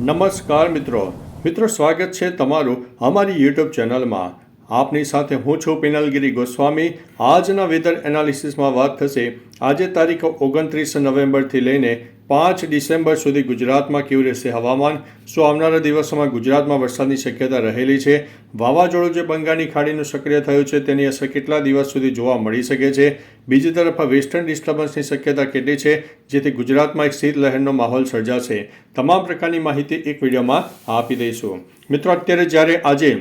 નમસ્કાર મિત્રો સ્વાગત છે તમારું અમારી યુટ્યુબ ચેનલમાં। આપની સાથે હું છું પિનલગીરી ગોસ્વામી। આજના વેધર એનાલિસિસમાં વાત થશે આજે તારીખ 29 નવેમ્બરથી લઈને 5 ડિસેમ્બર સુધી ગુજરાતમાં કેવું રહેશે હવામાન। શું આવનારા દિવસોમાં ગુજરાતમાં વરસાદની શક્યતા રહેલી છે? વાવાઝોડું જે બંગાળની ખાડીનું સક્રિય થયું છે તેની અસર કેટલા દિવસ સુધી જોવા મળી શકે છે? બીજી તરફ વેસ્ટર્ન ડિસ્ટર્બન્સની શક્યતા કેટલી છે જેથી ગુજરાતમાં એક શીત લહેરનો માહોલ સર્જાશે? તમામ પ્રકારની માહિતી એક વિડીયોમાં આપી દઈશું। મિત્રો અત્યારે જ્યારે આજે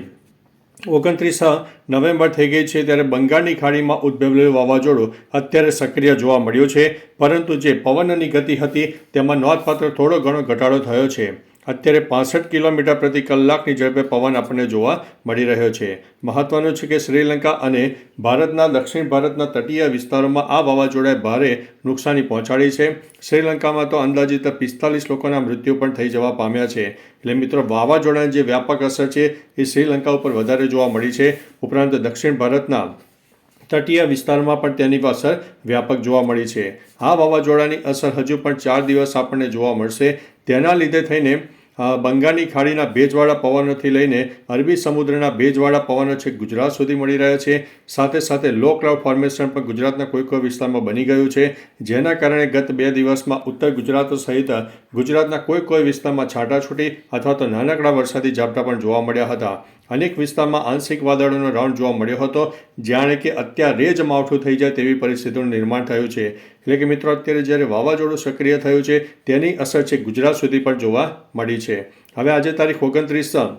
29 નવેમ્બર થઈ ગઈ છે ત્યારે બંગાળની ખાડીમાં ઉદ્ભવેલું વાવાઝોડું અત્યારે સક્રિય જોવા મળ્યું છે, પરંતુ જે પવનની ગતિ હતી તેમાં નોંધપાત્ર થોડો ઘણો ઘટાડો થયો છે। અત્યારે 65 કિલોમીટર પ્રતિ કલાકની ઝડપે પવન આપણને જોવા મળી રહ્યો છે। મહત્વનું છે કે શ્રીલંકા અને ભારતના દક્ષિણ ભારતના તટીય વિસ્તારોમાં આ વાવાઝોડાએ ભારે નુકસાની પહોંચાડી છે। શ્રીલંકામાં તો અંદાજિત 45 લોકોના મૃત્યુ પણ થઈ જવા પામ્યા છે। એટલે મિત્રો વાવાઝોડાની જે વ્યાપક અસર છે એ શ્રીલંકા ઉપર વધારે જોવા મળી છે। ઉપરાંત દક્ષિણ ભારતના તટીય વિસ્તારમાં પણ તેની અસર વ્યાપક જોવા મળી છે। આ વાવાઝોડાની અસર હજુ પણ 4 દિવસ આપણને જોવા મળશે। તેના લીધે થઈને બંગાળની ખાડીના ભેજવાળા પવનોથી લઈને અરબી સમુદ્રના ભેજવાળા પવનો છે ગુજરાત સુધી મળી રહ્યા છે। સાથે સાથે લો ક્લાઉડ ફોર્મેશન પણ ગુજરાતના કોઈ વિસ્તારમાં બની ગયું છે, જેના કારણે ગત 2 દિવસમાં ઉત્તર ગુજરાત સહિત ગુજરાતના કોઈ વિસ્તારમાં છાંટાછૂટી અથવા તો નાનકડા વરસાદી ઝાપટા પણ જોવા મળ્યા હતા। અનેક વિસ્તારમાં આંશિક વાદળોનો રાઉન્ડ જોવા મળ્યો હતો, જાણે કે અત્યારે જ માવઠું થઈ જાય તેવી પરિસ્થિતિનું નિર્માણ થયું છે। એટલે કે મિત્રો અત્યારે જ્યારે વાવાઝોડું સક્રિય થયું છે તેની અસર છે ગુજરાત સુધી પણ જોવા મળી છે। હવે આજે તારીખ 29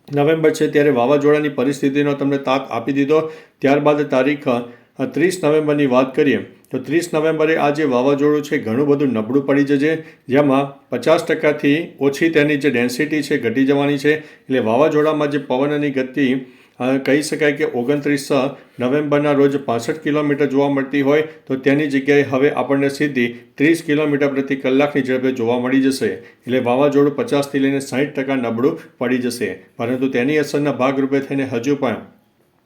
નવેમ્બર છે ત્યારે વાવાઝોડાની પરિસ્થિતિનો તમને તાક આપી દીધો। ત્યારબાદ તારીખ 30 નવેમ્બરની વાત કરીએ તો 30 નવેમ્બરે આ જે વાવાઝોડું છે ઘણું બધું નબળું પડી જશે, જેમાં 50%થી ઓછી તેની જે ડેન્સિટી છે ઘટી જવાની છે। એટલે વાવાઝોડામાં જે પવનની ગતિ કહી શકાય કે 29 નવેમ્બરના રોજ 65 કિલોમીટર જોવા મળતી હોય તો તેની જગ્યાએ હવે આપણને સીધી 30 કિલોમીટર પ્રતિ કલાકની ઝડપે જોવા મળી જશે। એટલે વાવાઝોડું 50થી લઈને 60% નબળું પડી જશે, પરંતુ તેની અસરના ભાગરૂપે થઈને હજુ પણ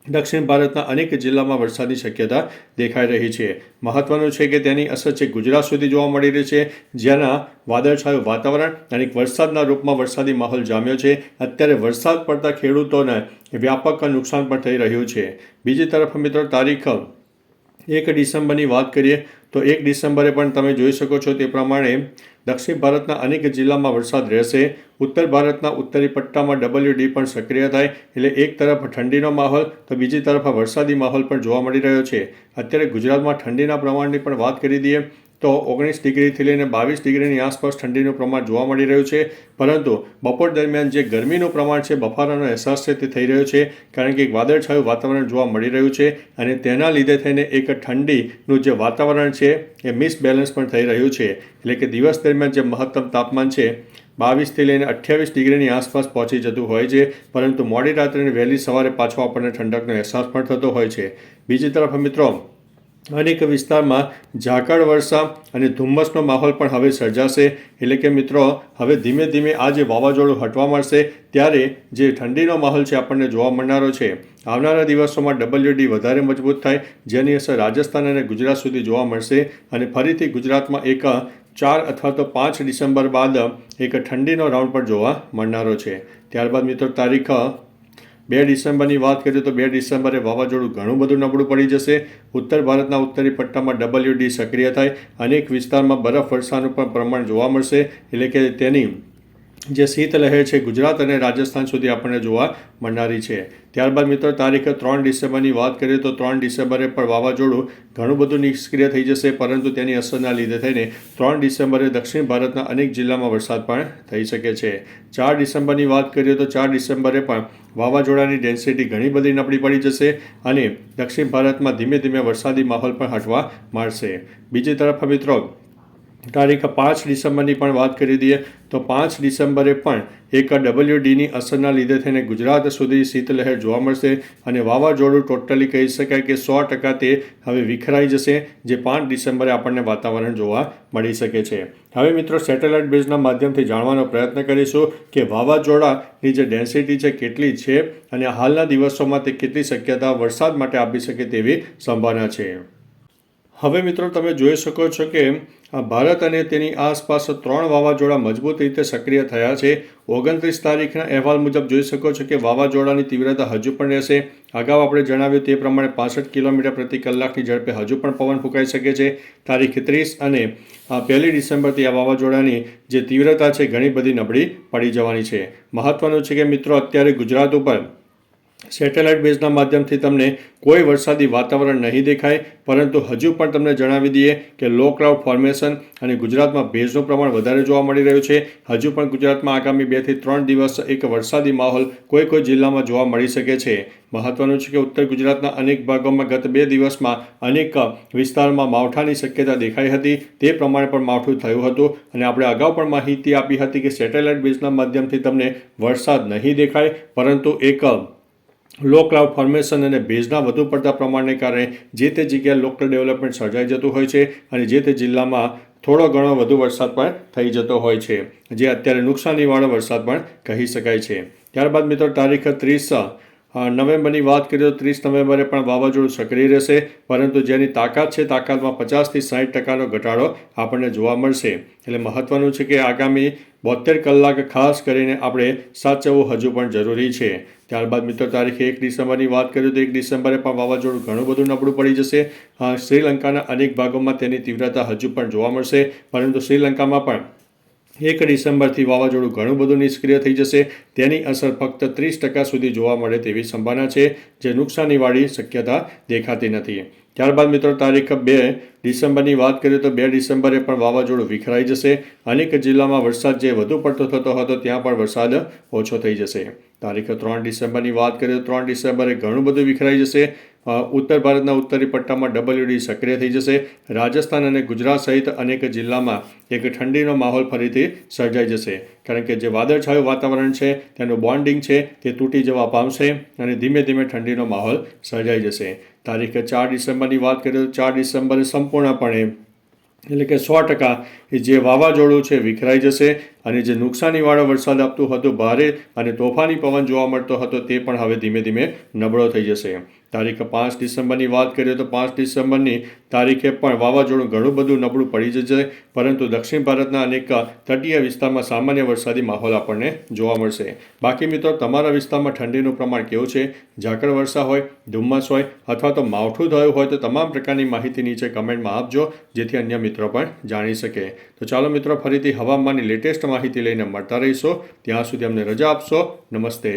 દક્ષિણ ભારતના અનેક જિલ્લામાં વરસાદની શક્યતા દેખાઈ રહી છે। મહત્વનું છે કે તેની અસર છે ગુજરાત સુધી જોવા મળી રહી છે, જેના વાદળછાયું વાતાવરણ અને વરસાદના રૂપમાં વરસાદી માહોલ જામ્યો છે। અત્યારે વરસાદ પડતા ખેડૂતોને વ્યાપક નુકસાન પણ થઈ રહ્યું છે। બીજી તરફ મિત્રો તારીખ 1 ડિસેમ્બરની વાત કરીએ તો 1 ડિસેમ્બરે પણ તમે જોઈ શકો છો તે પ્રમાણે દક્ષિણ ભારતના અનેક જિલ્લામાં વરસાદ રહેશે। ઉત્તર ભારતના ઉત્તરી પટ્ટામાં WD પણ સક્રિય થાય, એટલે એક તરફ ઠંડીનો માહોલ તો બીજી તરફ વરસાદી માહોલ પણ જોવા મળી રહ્યો છે। અત્યારે ગુજરાતમાં ઠંડીના પ્રમાણની પણ વાત કરી દઈએ તો 19 ડિગ્રીથી લઈને 22 ડિગ્રીની આસપાસ ઠંડીનું પ્રમાણ જોવા મળી રહ્યું છે, પરંતુ બપોર દરમિયાન જે ગરમીનું પ્રમાણ છે, બફારાનો અહેસાસ છે તે થઈ રહ્યો છે, કારણ કે એક વાદળછાયું વાતાવરણ જોવા મળી રહ્યું છે અને તેના લીધે થઈને એક ઠંડીનું જે વાતાવરણ છે એ મિસબેલેન્સ પણ થઈ રહ્યું છે। એટલે કે દિવસ દરમિયાન જે મહત્તમ તાપમાન છે 22થી લઈને 28 ડિગ્રીની આસપાસ પહોંચી જતું હોય છે, પરંતુ મોડી રાત્રે અને વહેલી સવારે પાછો આપણને ઠંડકનો અહેસાસ પણ થતો હોય છે। બીજી તરફ મિત્રો અનેક વિસ્તારમાં ઝાકળ વર્ષા અને ધુમ્મસનો માહોલ પણ હવે સર્જાશે। એટલે કે મિત્રો હવે ધીમે ધીમે આ જે વાવાઝોડું હટવા મળશે ત્યારે જે ઠંડીનો માહોલ છે આપણને જોવા મળનારો છે। આવનારા દિવસોમાં WD વધારે મજબૂત થાય, જેની અસર રાજસ્થાન અને ગુજરાત સુધી જોવા મળશે અને ફરીથી ગુજરાતમાં એક 4 અથવા તો 5 ડિસેમ્બર બાદ એક ઠંડીનો રાઉન્ડ પણ જોવા મળનારો છે। ત્યારબાદ મિત્રો તારીખ 2 ડિસેમ્બરની વાત કરીએ તો 2 ડિસેમ્બરે વાવાઝોડું ઘણું બધું નબળું પડી જશે। ઉત્તર ભારતના ઉત્તરી પટ્ટામાં WD સક્રિય થાય, અનેક વિસ્તારમાં બરફ વર્ષાનું પણ પ્રમાણ જોવા મળશે। એટલે કે તેની જે શીત લહેર છે ગુજરાત અને રાજસ્થાન સુધી આપણને જોવા મળનારી છે। ત્યારબાદ મિત્રો તારીખ 3 ડિસેમ્બરની વાત કરીએ તો 3 ડિસેમ્બરે પણ વાવાઝોડું ઘણું બધું નિષ્ક્રિય થઈ જશે, પરંતુ તેની અસરના લીધે થઈને 3 ડિસેમ્બરે દક્ષિણ ભારતના અનેક જિલ્લામાં વરસાદ પણ થઈ શકે છે। 4 ડિસેમ્બરની વાત કરીએ તો 4 ડિસેમ્બરે પણ વાવાઝોડાની ડેન્સિટી ઘણી બધી નબળી પડી જશે અને દક્ષિણ ભારતમાં ધીમે ધીમે વરસાદી માહોલ પણ હટવા માંડશે। બીજી તરફ મિત્રો તારીખ 5 ડિસેમ્બરની પણ વાત કરી દઈએ તો 5 ડિસેમ્બરે પણ એક WDની અસરના લીધે થઈને ગુજરાત સુધી શીતલહેર જોવા મળશે અને વાવાઝોડું ટોટલી કહી શકાય કે 100% તે હવે વિખરાઈ જશે, જે 5 ડિસેમ્બરે આપણને વાતાવરણ જોવા મળી શકે છે। હવે મિત્રો સેટેલાઇટ બેઝના માધ્યમથી જાણવાનો પ્રયત્ન કરીશું કે વાવાઝોડાની જે ડેન્સિટી છે કેટલી છે અને હાલના દિવસોમાં તે કેટલી શક્યતા વરસાદ માટે આપી શકે તેવી સંભાવના છે। હવે મિત્રો તમે જોઈ શકો છો કે ભારત અને તેની આસપાસ 3 વાવાઝોડા મજબૂત રીતે સક્રિય થયા છે. 29 તારીખના અહેવાલ મુજબ જોઈ શકો છો કે વાવાઝોડાની તીવ્રતા હજુ પણ રહેશે. અગાઉ આપણે જણાવ્યું તે પ્રમાણે 65 કિલોમીટર પ્રતિ કલાકની ઝડપે હજુ પણ પવન ફૂંકાઈ શકે છે. તારીખ 30 અને 1 ડિસેમ્બરથી આ વાવાઝોડાની જે તીવ્રતા છે ઘણી બધી નબળી પડી જવાની છે. મહત્વનું છે કે મિત્રો અત્યારે ગુજરાત ઉપર સેટેલાઇટ બેઝના માધ્યમથી તમને કોઈ વરસાદી વાતાવરણ નહીં દેખાય, પરંતુ હજુ પણ તમને જણાવી દઈએ કે લો ક્લાઉડ ફોર્મેશન અને ગુજરાતમાં ભેજનું પ્રમાણ વધારે જોવા મળી રહ્યું છે. હજુ પણ ગુજરાતમાં આગામી 2 થી 3 દિવસ એક વરસાદી માહોલ કોઈ જિલ્લામાં જોવા મળી શકે છે. મહત્વનું છે કે ઉત્તર ગુજરાતના અનેક ભાગોમાં ગત 2 દિવસમાં અનેક વિસ્તારોમાં માવઠાની શક્યતા દેખાઈ હતી. તે પ્રમાણે પણ માવઠું થયું હતું અને આપણે અગાઉ પણ માહિતી આપી હતી કે સેટેલાઇટ બેઝના માધ્યમથી તમને વરસાદ નહીં દેખાય, પરંતુ એક લો ક્લાઉડ ફોર્મેશન અને ભેજના વધુ પડતા પ્રમાણને કારણે જે તે જગ્યાએ લોકલ ડેવલપમેન્ટ સર્જાઈ જતું હોય છે અને જે તે જિલ્લામાં થોડો ઘણો વધુ વરસાદ પણ થઈ જતો હોય છે, જે અત્યારે નુકસાનીવાળો વરસાદ પણ કહી શકાય છે. ત્યારબાદ મિત્રો તારીખ 30 નવેમ્બરની વાત કરીએ તો 30 નવેમ્બરે પણ વાવાઝોડું સક્રિય રહેશે, પરંતુ જેની તાકાત છે તાકાતમાં 50 થી 60% ઘટાડો આપણને જોવા મળશે. એટલે મહત્વનું છે કે આગામી 72 કલાક ખાસ કરીને આપણે સાચવવું હજુ પણ જરૂરી છે. ત્યારબાદ મિત્રો તારીખ 1 ડિસેમ્બરની વાત કરીએ તો 1 ડિસેમ્બરે પણ વાવાઝોડું ઘણું બધું નબળું પડી જશે. શ્રીલંકાના અનેક ભાગોમાં તેની તીવ્રતા હજુ પણ જોવા મળશે, પરંતુ શ્રીલંકામાં પણ 1 ડિસેમ્બરથી વાવાઝોડું ઘણું બધું નિષ્ક્રિય થઈ જશે. તેની અસર ફક્ત 30% સુધી જોવા મળે તેવી સંભાવના છે, જે નુકસાનીવાળી શક્યતા દેખાતી નથી. ત્યારબાદ મિત્રો તારીખ 2 ડિસેમ્બરની વાત કરીએ તો 2 ડિસેમ્બરે પણ વાવાઝોડું વિખરાઈ જશે. અનેક જિલ્લામાં વરસાદ જે વધુ પડતો થતો હતો ત્યાં પણ વરસાદ ઓછો થઈ જશે. તારીખ 3 ડિસેમ્બરની વાત કરીએ તો 3 ડિસેમ્બરે ઘણું બધું વિખરાઈ જશે. ઉત્તર ભારતના ઉત્તરી પટ્ટામાં WD સક્રિય થઈ જશે. રાજસ્થાન અને ગુજરાત સહિત અનેક જિલ્લામાં એક ઠંડીનો માહોલ ફરીથી સર્જાઈ જશે, કારણ કે જે વાદળછાયું વાતાવરણ છે તેનું બોન્ડિંગ છે તે તૂટી જવા પામશે અને ધીમે ધીમે ઠંડીનો માહોલ સર્જાઈ જશે. તારીખ 4 ડિસેમ્બરની વાત કરીએ તો 4 ડિસેમ્બરે સંપૂર્ણપણે એટલે કે 100% જે વાવાઝોડું છે વિખરાઈ જશે અને જે નુકસાનીવાળો વરસાદ આપતું હતું, ભારે અને તોફાની પવન જોવા મળતો હતો, તે પણ હવે ધીમે ધીમે નબળો થઈ જશે. તારીખ 5 ડિસેમ્બરની વાત કરીએ તો 5 ડિસેમ્બરની તારીખે પણ વાવાઝોડું ઘણું બધું નબળું પડી જશે, પરંતુ દક્ષિણ ભારતના અનેક તટીય વિસ્તારમાં સામાન્ય વરસાદી માહોલ આપણને જોવા મળશે. બાકી મિત્રો તમારા વિસ્તારમાં ઠંડીનું પ્રમાણ કેવું છે? ઝાકળ વર્ષા હોય, ધુમ્મસ હોય અથવા તો માવઠું થયું હોય તો તમામ પ્રકારની માહિતી નીચે કમેન્ટમાં આપજો, જેથી અન્ય મિત્રો પણ જાણી શકે. તો ચાલો મિત્રો ફરીથી હવામાનની લેટેસ્ટ માહિતી લઈને મળતા રહીશું. ત્યાં સુધી અમને રજા આપશો. નમસ્તે.